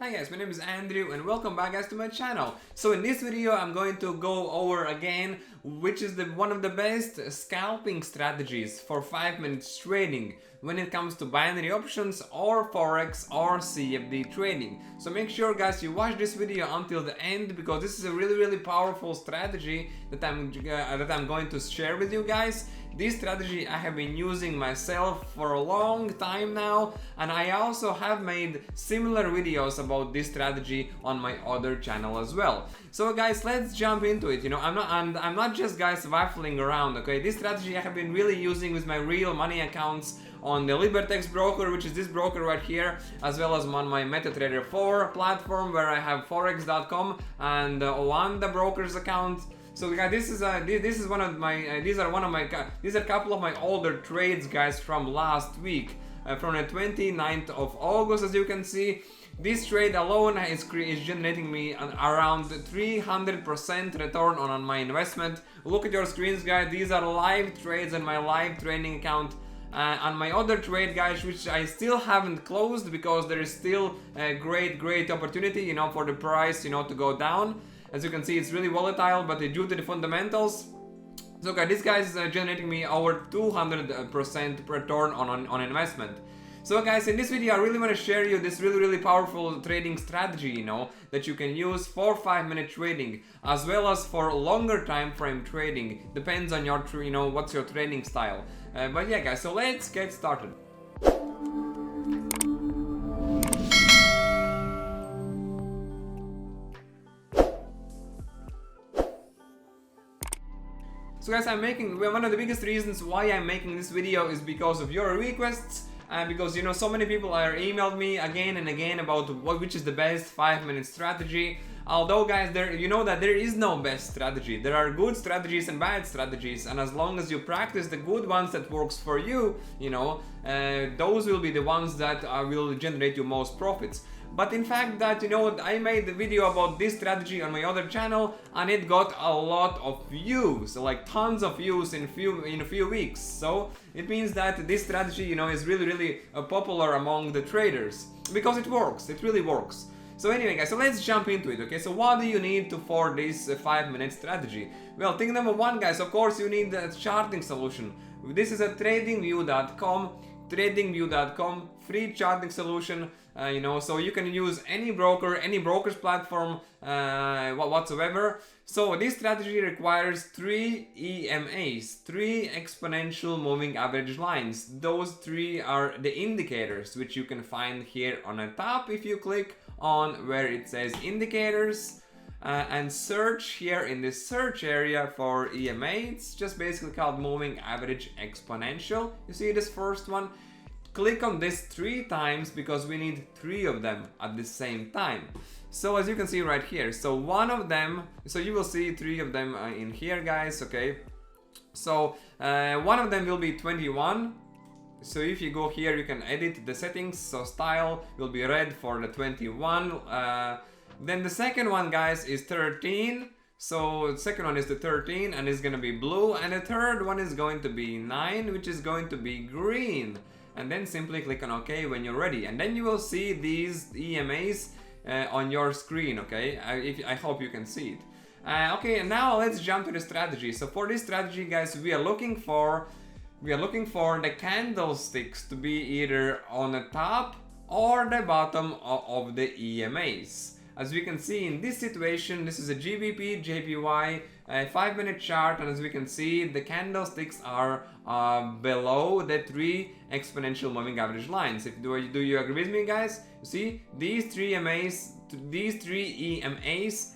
Hi guys, my name is Andrew and welcome back guys to my channel. So in this video I'm going to go over again which is one of the best scalping strategies for 5 minutes trading when it comes to binary options or forex or CFD trading. So make sure guys you watch this video until the end because this is a really powerful strategy that I'm going to share with you guys. This strategy I have been using myself for a long time now, and I also have made similar videos about this strategy on my other channel as well. So guys, let's jump into it. I'm not just guys waffling around, okay? This strategy I have been really using with my real money accounts on the Libertex broker, which is this broker right here, as well as on my MetaTrader 4 platform where I have forex.com and Oanda brokers account. So guys, these are a couple of my older trades guys from last week, from the 29th of August. As you can see, this trade alone is generating me around 300% return on my investment. Look at your screens guys, these are live trades on my live trading account. On my other trade guys, which I still haven't closed because there is still a great opportunity, for the price, to go down. As you can see, it's really volatile, but due to the fundamentals. So guys, this guy is generating me over 200% return on investment. So guys, in this video I really want to share you this really powerful trading strategy, that you can use for 5-minute trading as well as for longer time frame trading. Depends on your what's your trading style. But yeah guys, so let's get started. So guys, one of the biggest reasons why I'm making this video is because of your requests, and because so many people are emailed me again and again about which is the best 5-minute strategy. Although guys, that there is no best strategy. There are good strategies and bad strategies, and as long as you practice the good ones that works for you, those will be the ones that will generate you most profits. But in fact I made a video about this strategy on my other channel and it got a lot of views, like tons of views in a few weeks. So it means that this strategy is really popular among the traders because it works, it really works. So anyway guys, so let's jump into it, okay? So what do you need for this 5-minute strategy? Well, thing number one guys, of course you need a charting solution. This is a tradingview.com free charting solution, so you can use any broker, any broker's platform whatsoever. So this strategy requires 3 EMAs, 3 exponential moving average lines. Those 3 are the indicators, which you can find here on the top if you click on where it says indicators. And search here in this search area for EMA. It's just basically called moving average exponential. You see this first one? Click on this 3 times because we need 3 of them at the same time. So as you can see right here, so one of them, so you will see 3 of them in here guys, okay? So one of them will be 21. So if you go here, you can edit the settings. So style will be red for the 21. Then the second one guys is 13. So the second one is the 13 and it's gonna be blue, and the third one is going to be 9, which is going to be green. And then simply click on OK when you're ready, and then you will see these EMAs on your screen, okay? I hope you can see it. Okay, and now let's jump to the strategy. So for this strategy guys, we are looking for the candlesticks to be either on the top or the bottom of the EMAs. As we can see in this situation, this is a GBP, JPY 5-minute chart, and as we can see, the candlesticks are below the 3 exponential moving average lines. Do you agree with me, guys? You see, these 3 EMAs,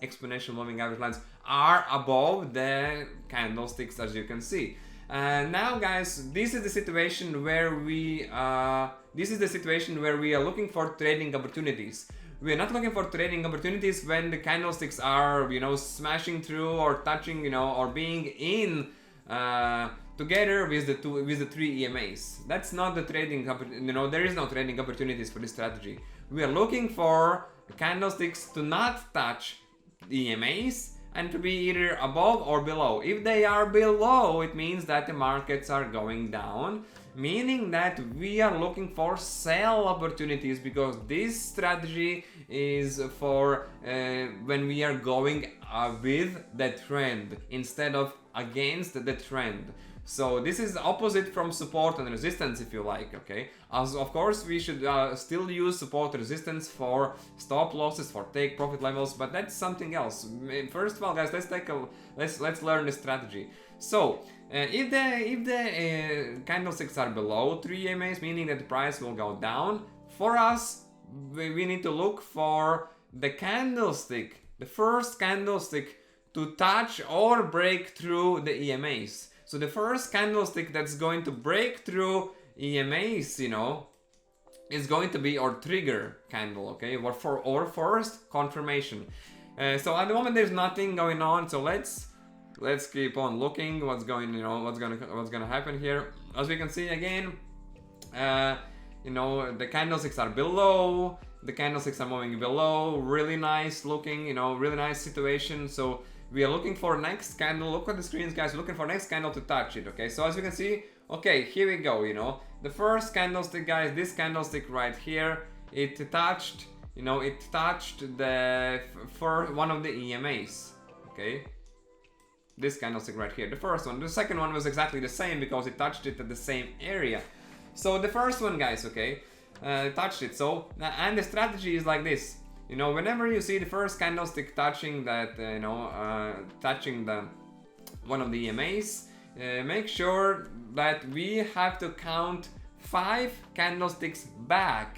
exponential moving average lines, are above the candlesticks, as you can see. Now, guys, this is the situation where we are looking for trading opportunities. We are not looking for trading opportunities when the candlesticks are, smashing through or touching, or being in together with the 3 EMAs. That's not the trading, there is no trading opportunities for this strategy. We are looking for candlesticks to not touch the EMAs and to be either above or below. If they are below, it means that the markets are going down. meaning that we are looking for sell opportunities, because this strategy is for when we are going with the trend instead of against the trend. So this is opposite from support and resistance, if you like, okay? As of course we should still use support and resistance for stop losses, for take profit levels, but that's something else. First of all, guys, let's learn the strategy. So if the candlesticks are below 3 EMAs, meaning that the price will go down, for us we need to look for the candlestick, the first candlestick to touch or break through the EMAs. So the first candlestick that's going to break through EMAs, you know, is going to be our trigger candle, okay, or for our first confirmation. So at the moment there's nothing going on, so let's keep on looking what's gonna happen here. As we can see again, you know, the candlesticks are below, the candlesticks are moving below, really nice looking, you know, really nice situation. So we are looking for next candle. Look at the screens, guys. We're looking for next candle to touch it, okay? So as you can see, okay, here we go, you know. The first candlestick, guys, this candlestick right here, it touched, you know, it touched the first one of the EMAs, okay? This candlestick right here, the first one. The second one was exactly the same because it touched it at the same area. So the first one, guys, okay, touched it. So, and the strategy is like this. You know, whenever you see the first candlestick touching that, touching the one of the EMAs, make sure that we have to count 5 candlesticks back,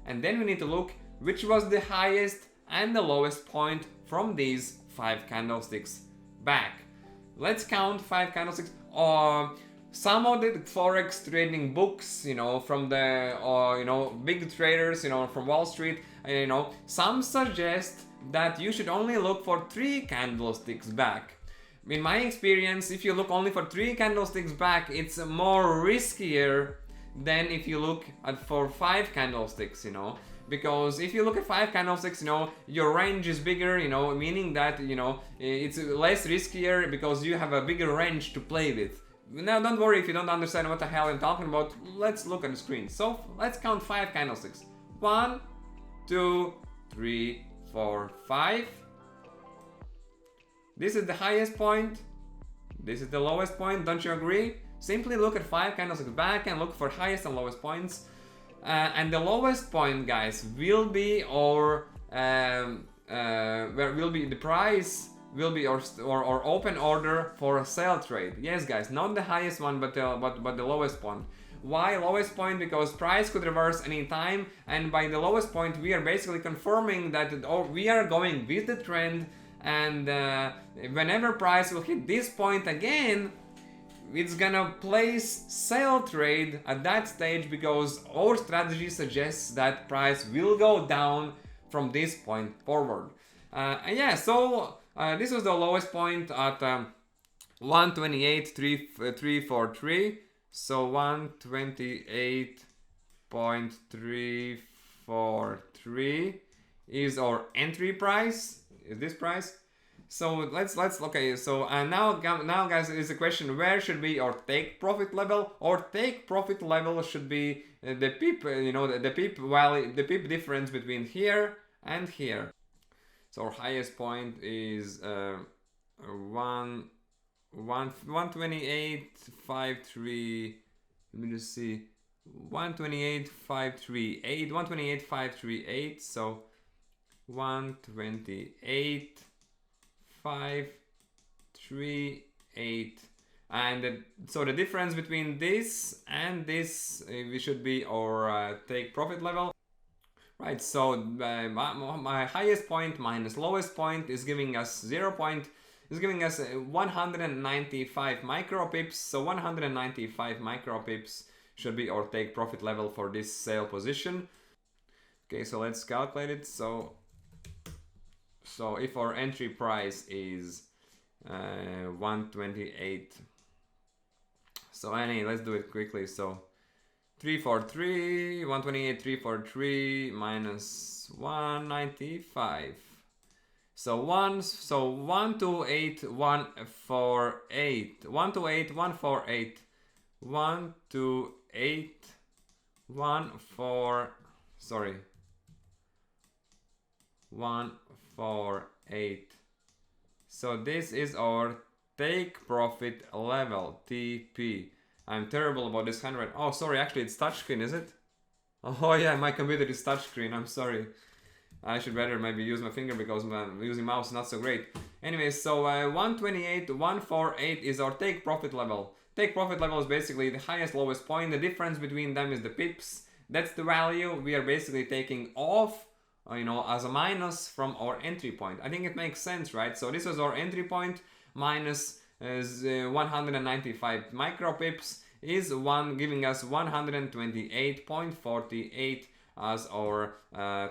and then we need to look which was the highest and the lowest point from these 5 candlesticks back. Let's count 5 candlesticks. Some of the forex trading books, you know, from the you know, big traders, you know, from Wall Street, you know, some suggest that you should only look for 3 candlesticks back. In my experience, if you look only for 3 candlesticks back, it's more riskier than if you look at for 5 candlesticks, you know. Because if you look at 5 candlesticks, you know, your range is bigger, you know, meaning that, you know, it's less riskier because you have a bigger range to play with. Now, don't worry if you don't understand what the hell I'm talking about. Let's look at the screen. So let's count 5 candlesticks. 1, 2, 3, 4, 5. This is the highest point. This is the lowest point. Don't you agree? Simply look at 5 candlesticks back and look for highest and lowest points. And the lowest point, guys, will be our where will be the price will be our open order for a sell trade. Yes, guys, not the highest one, but the lowest point. Why lowest point? Because price could reverse any time, and by the lowest point we are basically confirming that we are going with the trend, and whenever price will hit this point again, it's gonna place sell trade at that stage, because our strategy suggests that price will go down from this point forward. Yeah, so this was the lowest point at 128.343. So 128.343 is our entry price. Is this price? So let's okay. So now guys, is the question: where should be our take profit level? Our take profit level should be the pip, you know, the pip value, the pip difference between here and here. So our highest point is 128.53. Let me just see, 128.538. 128.538. So 128.538, and so the difference between this and this, we should be our take profit level. Right, so my highest point minus lowest point is giving us 195 micro pips. So 195 micro pips should be our take profit level for this sale position. Okay, so let's calculate it. So if our entry price is 128, so anyway, let's do it quickly. So 343, 128.343 minus 195. So 128.148. 128.148. 128.148. 8 1 4 sorry 1 4 8. So this is our take profit level, TP. I'm terrible about this handwriting. Oh, sorry, actually it's touchscreen, is it? Oh yeah, my computer is touchscreen, I'm sorry. I should better maybe use my finger because using mouse is not so great. Anyway, so 128 148 is our take profit level. Take profit level is basically the highest lowest point. The difference between them is the pips. That's the value we are basically taking off, you know, as a minus from our entry point. I think it makes sense, right? So this is our entry point minus 195 micro pips is giving us 128.48 as our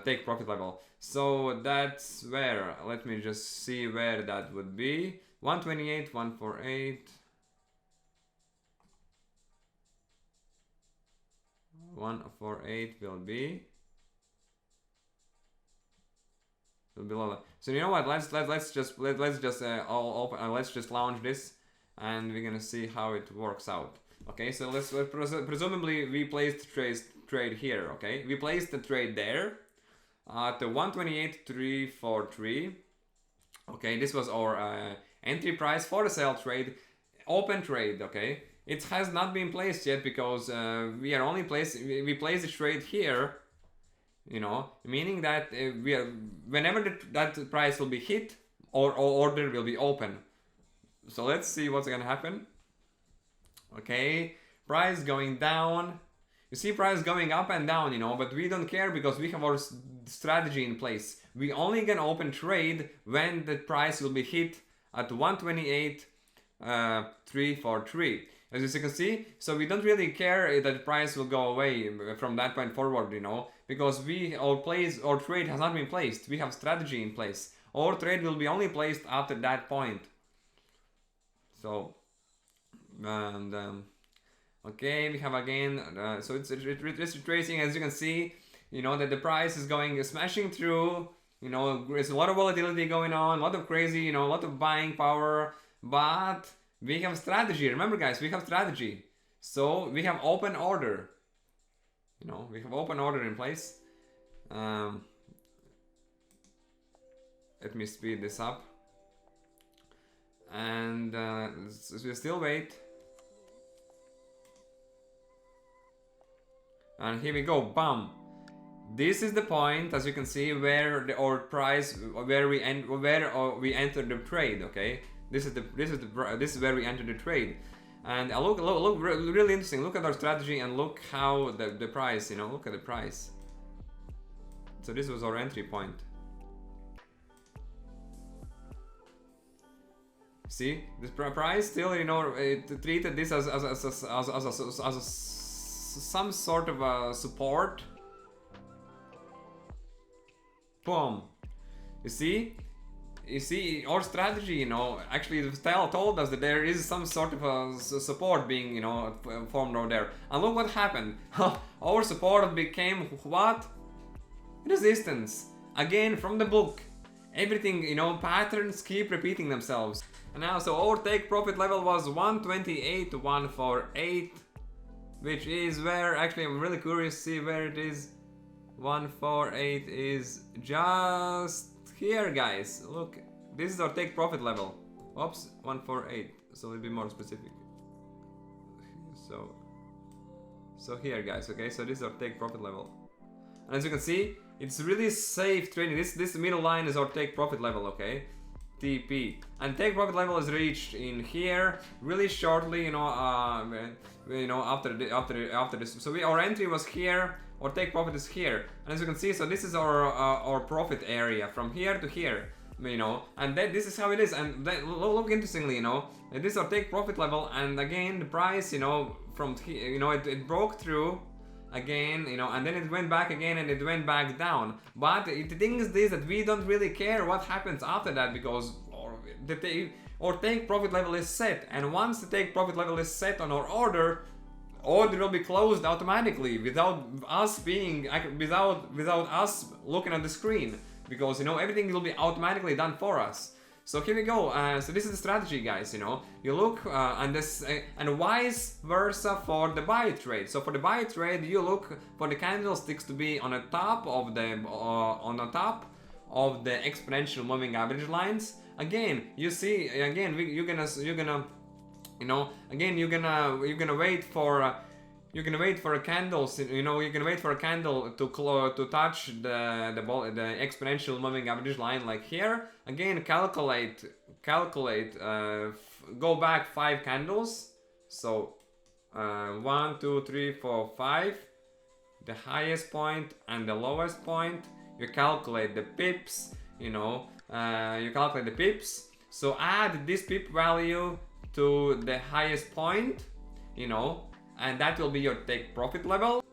take profit level. So that's where, let me just see where that would be. 128 148 148 will be below that. So you know what? Let's just launch this, and we're gonna see how it works out. Okay, so presumably we placed trade here. Okay, we placed the trade there at the 128.343. Okay, this was our entry price for the sell trade, open trade. Okay, it has not been placed yet because we placed the trade here. You know, meaning that whenever that price will be hit, or order will be open. So let's see what's gonna happen. Okay, price going down. You see price going up and down, you know, but we don't care because we have our strategy in place. We only can open trade when the price will be hit at 128.343. As you can see, so we don't really care that the price will go away from that point forward, you know, because our trade has not been placed. We have strategy in place. Our trade will be only placed after that point. So, and okay, we have again. So it's retracing, as you can see, you know, that the price is smashing through. You know, there's a lot of volatility going on, a lot of crazy, you know, a lot of buying power, but we have strategy. Remember, guys, we have strategy. So we have open order. You know, we have open order in place. Let me speed this up. And we still wait. And here we go. Bam. This is the point, as you can see, where we enter the trade. Okay. This is where we enter the trade, and look really interesting. Look at our strategy and look how the price. You know, look at the price. So this was our entry point. See, this price still, you know, it treated this as some sort of a support. Boom. You see, our strategy, you know, actually the style told us that there is some sort of a support being, you know, formed over there. And look what happened. Our support became what? Resistance. Again, from the book. Everything, you know, patterns keep repeating themselves. And now, so our take profit level was 128.148, which is where, actually I'm really curious to see where it is. 148 is just here, guys. Look, this is our take profit level. Oops, 148. So it'll be more specific. So here, guys. Okay, so this is our take profit level. And as you can see, it's really safe trading. This middle line is our take profit level. Okay, TP, and take profit level is reached in here really shortly. You know, after this. So our entry was here. Our take profit is here, and as you can see, so this is our profit area from here to here, you know, and this is how it is. And look interestingly, you know, this is our take profit level, and again the price, you know, from here, you know, it broke through again, you know, and then it went back again and it went back down. But the thing is this, that we don't really care what happens after that, because our take profit level is set, and once the take profit level is set on our order will be closed automatically without us looking at the screen, because, you know, everything will be automatically done for us. So here we go. So this is the strategy, guys. You know, you look and this and vice versa for the buy trade. So for the buy trade, you look for the candlesticks to be on the top of the exponential moving average lines. Again, you see, again you're gonna you know, again you're gonna wait for. You're gonna wait for a candle, you know, you're gonna wait for a candle to touch the exponential moving average line like here. Again, calculate, go back 5 candles. So 1, 2, 3, 4, 5. The highest point and the lowest point. You calculate the pips, you know, you calculate the pips. So add this pip value to the highest point, you know, and that will be your take profit level.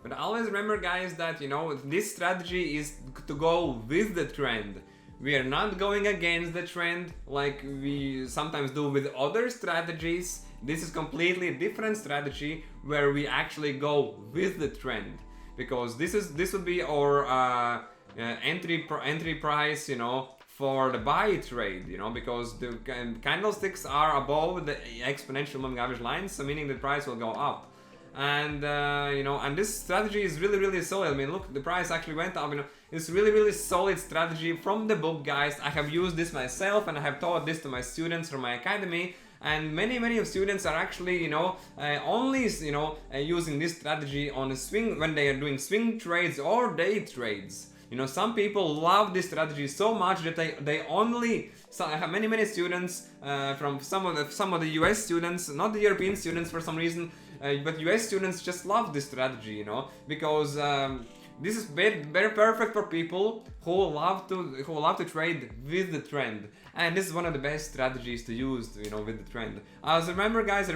But always remember, guys, that, you know, this strategy is to go with the trend. We are not going against the trend like we sometimes do with other strategies. This is completely different strategy where we actually go with the trend, because this would be our entry price, you know, for the buy trade, you know, because the candlesticks are above the exponential moving average lines, so meaning the price will go up. And you know, and this strategy is really solid. I mean, look, the price actually went up. You know, it's really solid strategy from the book, guys. I have used this myself, and I have taught this to my students from my academy. And many of students are actually, you know, only, you know, using this strategy on a swing when they are doing swing trades or day trades. You know, some people love this strategy so much that they only. So I have many students from some of the US students, not the European students for some reason, but US students just love this strategy, you know, because this is very perfect for people who love to trade with the trend, and this is one of the best strategies to use, you know, with the trend. So remember, guys,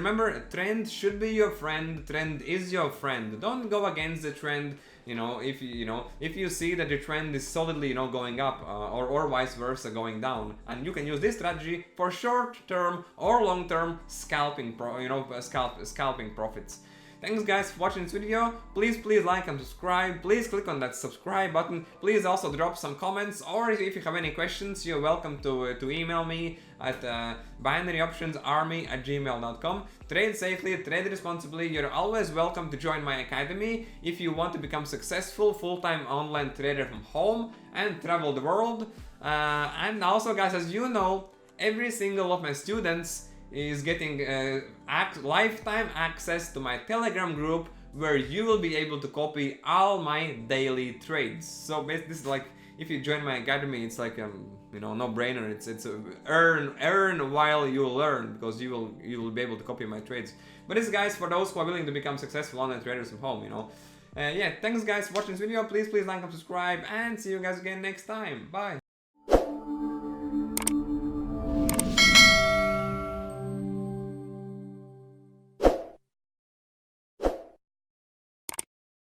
trend should be your friend. Trend is your friend. Don't go against the trend. You know, if you see that the trend is solidly, you know, going up, or vice versa going down, and you can use this strategy for short-term or long-term scalping profits. Thanks, guys, for watching this video. Please like and subscribe. Please click on that subscribe button. Please also drop some comments, or if you have any questions, you're welcome to email me at binaryoptionsarmy@gmail.com. Trade safely, trade responsibly. You're always welcome to join my academy if you want to become successful full-time online trader from home and travel the world. And also, guys, as you know, every single of my students is getting lifetime access to my Telegram group, where you will be able to copy all my daily trades. So basically, this is like, if you join my academy, it's like you know, no-brainer. It's earn while you learn, because you will be able to copy my trades. But this, guys, for those who are willing to become successful online traders from home, you know. Yeah, thanks, guys, for watching this video. Please like and subscribe, and see you guys again next time. Bye.